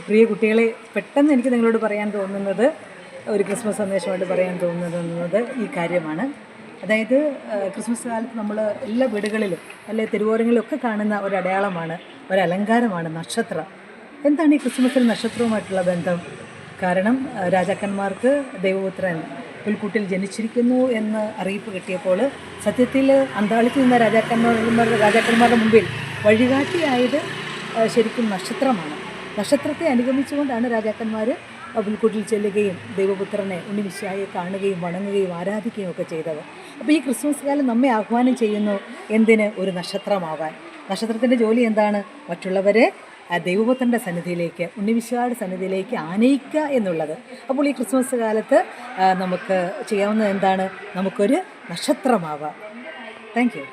പ്രിയ കുട്ടികളെ, പെട്ടെന്ന് എനിക്ക് നിങ്ങളോട് പറയാൻ തോന്നുന്നത്, ഒരു ക്രിസ്മസ് സന്ദേശമായിട്ട് പറയാൻ തോന്നുന്നത് ഈ കാര്യമാണ്. അതായത് ക്രിസ്മസ് കാലത്ത് നമ്മൾ എല്ലാ വീടുകളിലും അല്ലെ തെരുവോരങ്ങളിലും ഒക്കെ കാണുന്ന ഒരു അടയാളമാണ്, ഒരലങ്കാരമാണ് നക്ഷത്രം. എന്താണ് ഈ ക്രിസ്മസിൽ നക്ഷത്രവുമായിട്ടുള്ള ബന്ധം? കാരണം രാജാക്കന്മാർക്ക് ദൈവപുത്രൻ പുൽക്കൂട്ടിൽ ജനിച്ചിരിക്കുന്നു എന്ന് അറിയിപ്പ് കിട്ടിയപ്പോൾ സത്യത്തിൽ അന്താളിച്ച് നിന്ന രാജാക്കന്മാരുടെ മുമ്പിൽ വഴികാട്ടിയായത് ശരിക്കും നക്ഷത്രമാണ്. നക്ഷത്രത്തെ അനുഗമിച്ചുകൊണ്ടാണ് രാജാക്കന്മാർ പുൽക്കൂട്ടിൽ ചെല്ലുകയും ദൈവപുത്രനെ ഉണ്ണിമിശിഹായെ കാണുകയും വണങ്ങുകയും ആരാധിക്കുകയും ഒക്കെ ചെയ്തത്. അപ്പോൾ ഈ ക്രിസ്മസ് കാലം നമ്മെ ആഹ്വാനം ചെയ്യുന്നു, എന്തിന്? ഒരു നക്ഷത്രമാവാൻ. നക്ഷത്രത്തിൻ്റെ ജോലി എന്താണ്? മറ്റുള്ളവരെ ദൈവപുത്രൻ്റെ സന്നിധിയിലേക്ക്, ഉണ്ണിമിശിഹായുടെ സന്നിധിയിലേക്ക് ആനയിക്കുക എന്നുള്ളത്. അപ്പോൾ ഈ ക്രിസ്മസ് കാലത്ത് നമുക്ക് ചെയ്യാവുന്നത് എന്താണ്? നമുക്കൊരു നക്ഷത്രമാവാം. Thank you.